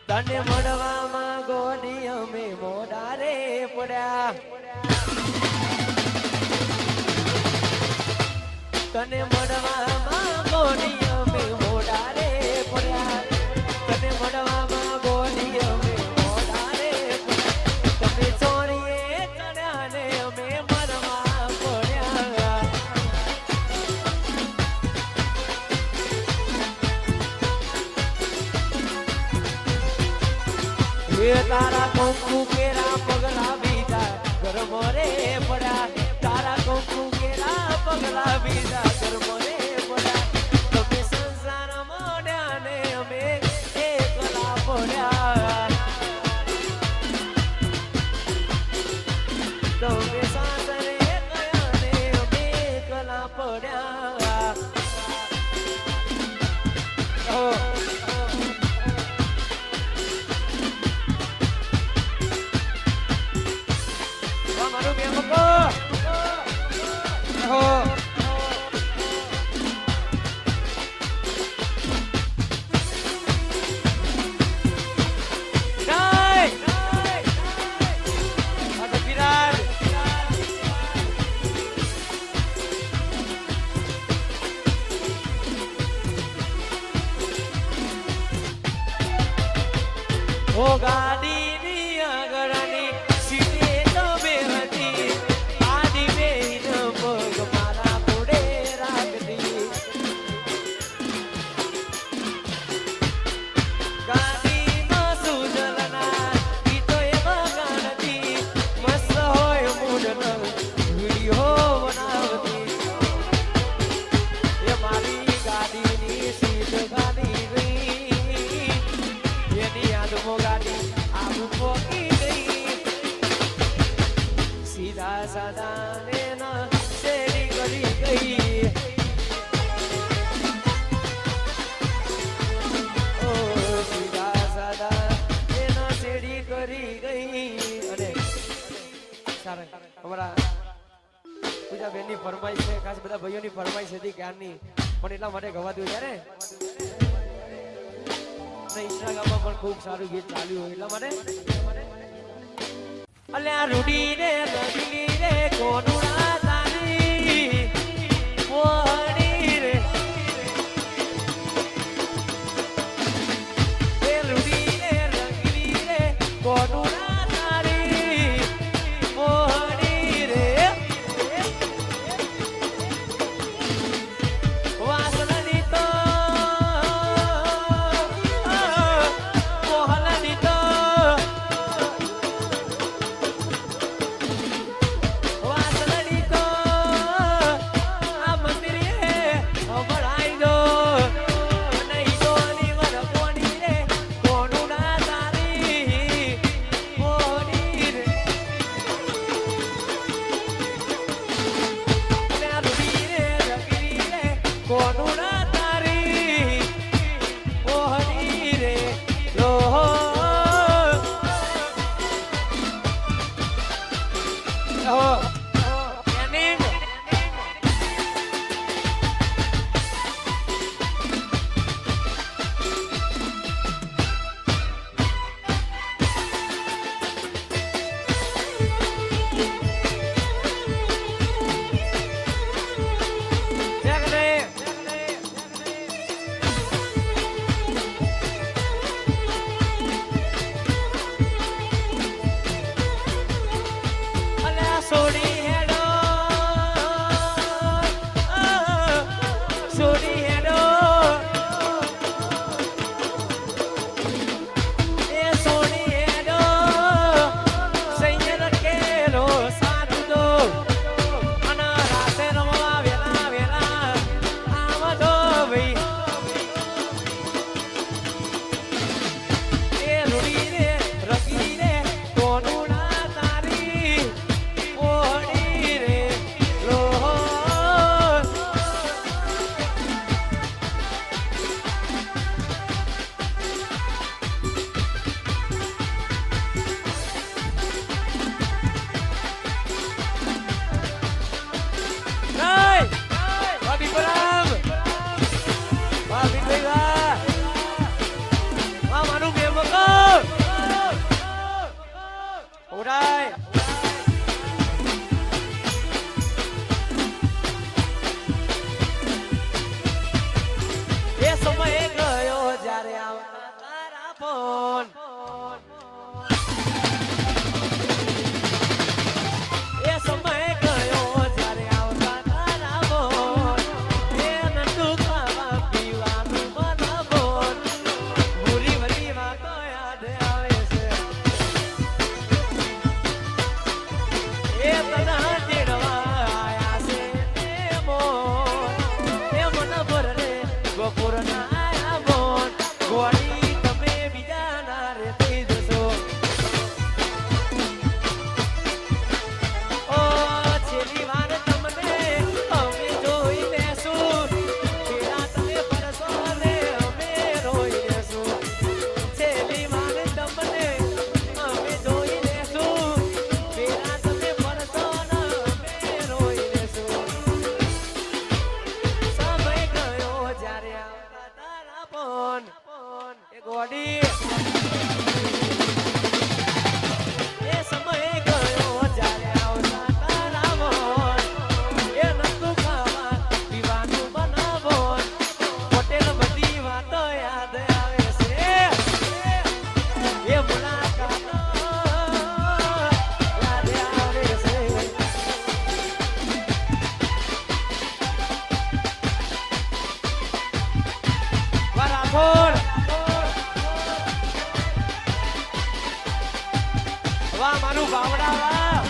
તને મળવામાં ગોની અમે મોડારે પડ્યા તને મળવામાં ગોની અમે મોડારે પડ્યા તને મળવામાં ગોની અમે મોડારે પડ્યા તમે ચોરીએ ચડ્યા ને અમે મરવા પડ્યા એ તારા કંકુ કેરા પગલા બીજા ગરમ રે પડ્યા તારા કંકુ કેરા પગલા બીજા ગરમ રે પડ્યા તમે સંસાર મોડ્યા ને અમે એકલા પડ્યા તમે સાસરે ગયા ને અમે એકલા પડ્યા મારું બે મકો ઓ ગાડીની આગળની સીટે તમે હતી આડી બેન પગ મારા પોડે રાખતી ગાડીમાં સુજલના ગીતો એમાં ગાતી મસ્ત હોય મૂડનો વિડીયો બનાવતી એ મારી ગાડીની સીટ ગાડી રહી એની યાદમો ગાડી આવું પોકી ગઈ સીધા સાદા ને ના શેરી કરી ગઈ ઓ સીધા સાદા ને ના શેરી કરી ગઈ અને સારા અમારા પૂજા બેનની ફરમાઈશ છે ખાસ બધા ભાઈઓની ફરમાઈશ હતી ક્યારની પણ એટલા માટે ગવા દઉં ત્યારે ઇન્સ્ટાગ્રામમાં પણ ખૂબ સારું ગીત ચાલ્યું હોય એટલા માટે અલ્યા રૂડી રે રગલી રે કોનુડા તારી મોહણી રે એ રૂડી રે રગલી રે કોનુડા તારી મોહણી રે વાસણની તો વાડી એ સમય ગયો જ્યારે આવતા તારા મોન એ નતું ખાવા પીવાનું બનાવો હોટેલ બધી વાતો યાદ આવે છે એ મુલાકાત યાદ આવે છે વરાથોડ વાહ મારું બાવડા વાહ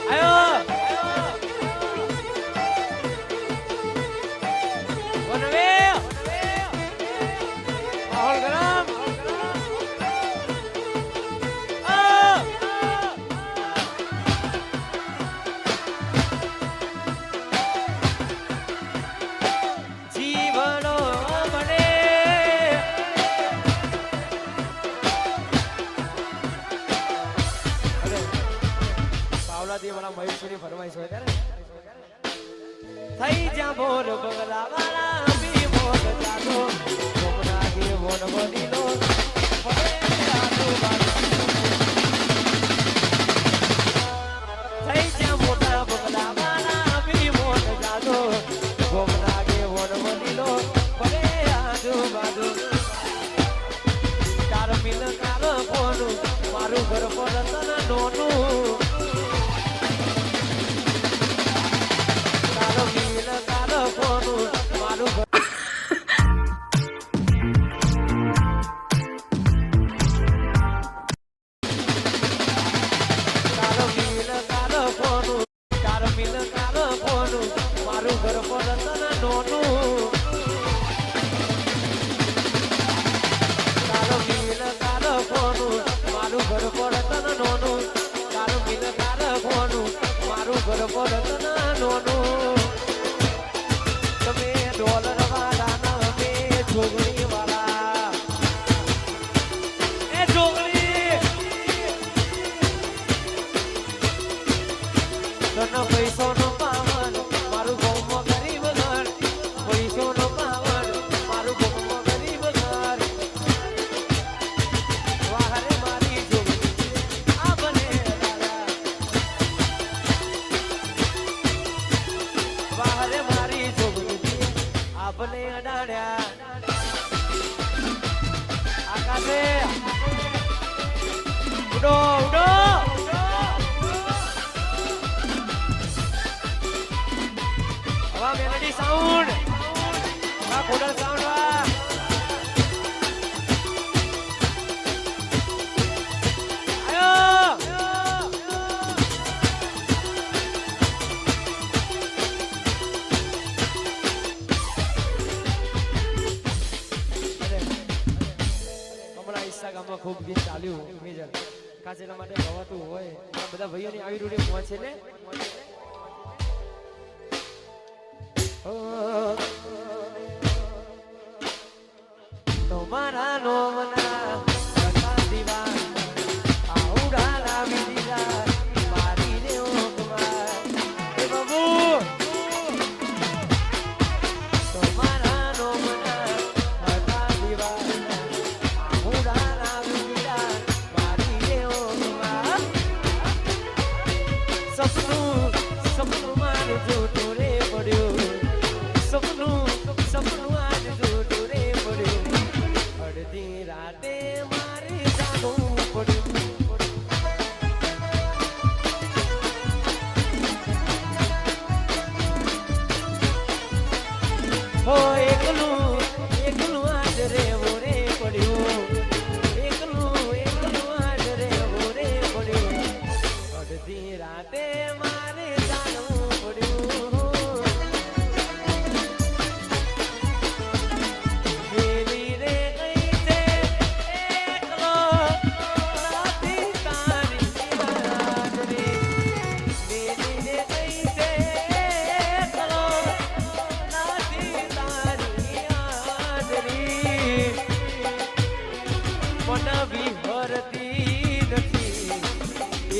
આયો વનવે માહોલ ગરમ જીવનો મને પાવલાદી વાળા મયુરસિંહની ફરમાઈશ હોય ત્યારે થઈ જા બોર બગલા વાળા બી મોર જાતો ગોમના કે મોન બનીલો ફરે જાતો થઈ જા મોટા બગલા વાળા બી મોર જાતો ગોમના કે મોન બનીલો ફરે આજુ બાજુ તાર મિલ કાલ કોનું મારું ઘર પર તન નોનું તારો મિલ કાલ કોનું મારું ઘર તારો મિલ કાલ કોનું તારો મિલ કાલ કોનું મારું ઘર પર તન નોનું તારો મિલ કાલ કોનું મારું ઘર પર તન નોનું તારો મિલ કાલ કોનું મારું ઘર પર તન નોનું તમે ડોલર વાળા ના મે જોગણી વાળા એ જોગણી તને પૈસો નો પાવન મારું ગોમો ગરીબ ઘર પૈસો નો પાવન મારું ગોમો ગરીબ ઘર વાહરે મારી જોગણી આ બને વાહરે મારી જોગણી આ બને અડાડ્યા આકાશે ઉડો ઉડો હવા મેલડી સાઉન્ડ આ ખોડલ સાઉન્ડ વા આયો હમણાં ઇન્સ્ટાગ્રામમાં ખૂબ ગીત ચાલ્યું મેજર કાચેલા માટે ગવાતું હોય આ બધા ભાઈઓની આવી રૂડી પહોંચે ને તમારા નોમના રકા દીવા આઉડા લાવી દીધા મારી રે ઓકમાં એ બાબુ તમારા નોમના રકા દીવા આઉડા લાવી દીધા મારી રે ઓકમાં સપનું સપનું મારું જોતું રે પડ્યું સપનું સપનું આજ જોતું રે પડ્યું અડધી રાતે મારે જાગવું પડ્યું હો એકલું એકલું આજ રેવું રે પડ્યું એકલું એકલું આજ રેવું રે પડ્યું અડધી રાતે મારે જાગવું પડ્યું મેલી રે ગઈ છે એકલો નથી તારી હાજરી મેલી રે ગઈ છે એકલો નથી તારી હાજરી મને વિહરતી નથી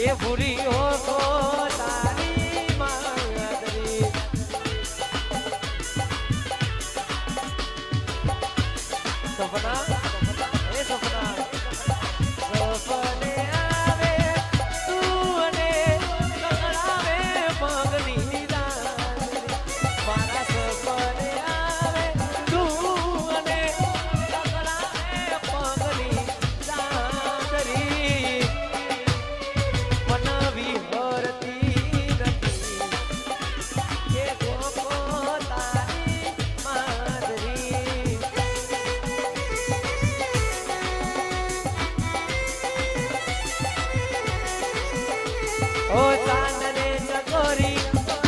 એ ભૂરી હો તો તારી માદરી સપના એ સપના સપને આવે તું અને કકડાવે પગની દાંડરી મારા સપને આવે તું અને કકડાવે પગની દાંડરી મનવી હરતી નથી કે ગોપો તારી માદરી ઓ ચાંદને ચકોરી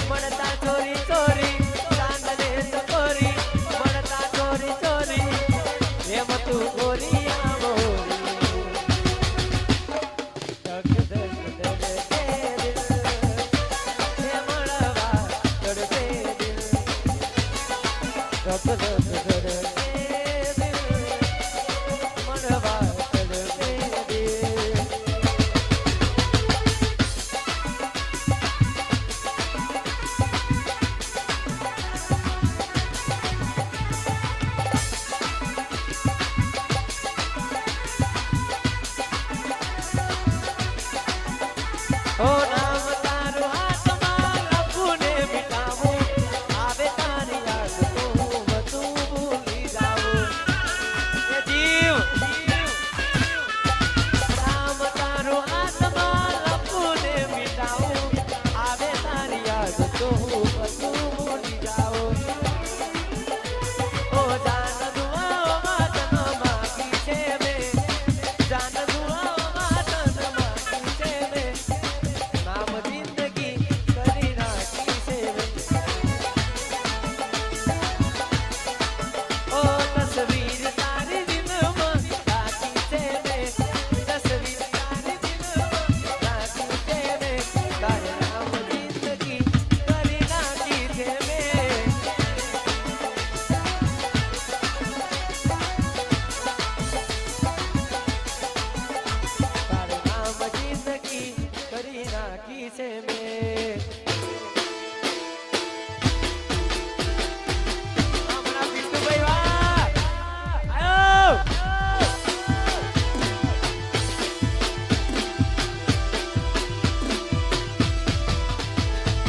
મળતા ચોરી ચોરી ચાંદને ચકોરી મળતા ચોરી ચોરી એમ તું ગોરી આમોરી ધક ધક ધડકે દિલ એ મળવા તડપે દિલ ધક ધક ધડકે દિલ મળવા તડપે દિલ ઓ નામ તારું હાથમાં લખું ને મિટાવું આવે તારી યાદ તો બધું ભૂલી જાઉં એ જીવ નામ તારું હાથમાં લખું ને મિટાવું આવે તારી યાદ તો બધું ભૂલી જાઉં ઓ જાન દુઆઓમાં તન માગી છે મેં જાન દુઆઓમાં તન માગી છે મેં નામ જિંદગી કરી નાખી છે ઓ તસવીર તારી દિલમાં રાખી છે મેં તસવીર તારી દિલમાં રાખી છે મેં તારે નામ જિંદગી કરી નાખી છે મેં તારે નામ જિંદગી કરી નાખી છે મેં હમણાં પિન્ટુભાઈ વાત આયો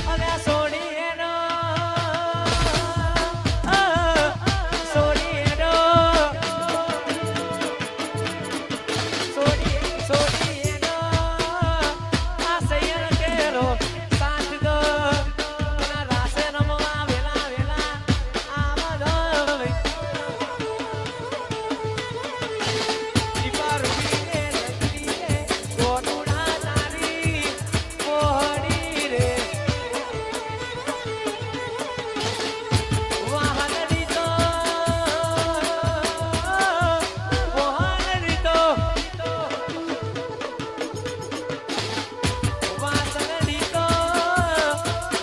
અરે સોની એનો સોની એનો સોની એનો આ સૈયર કેરો સાથ દો ના રાસે રમવા વેલા વેલા આવા દો દીપારુડી રે લગડી રે કોનુડા તારી મોહડી રે વાહનડી તો મોહનડી તો વાસનડી તો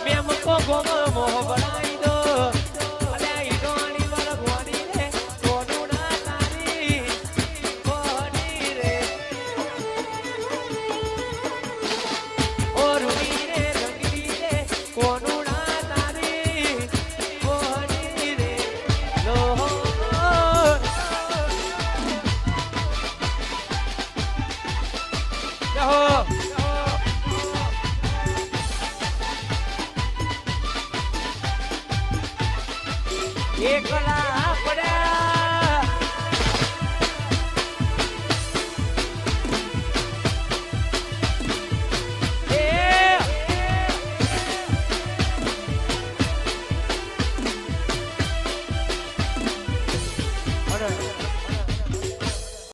મેમ કો ગોમ મોહ બનાઈ દો અલે ઈડોણી વરગોની રે કોનુડા તારી મોહડી રે ઓ રૂડી રે રંગડી રે કોનુડા તારી મોહડી રે લો જહો એકલા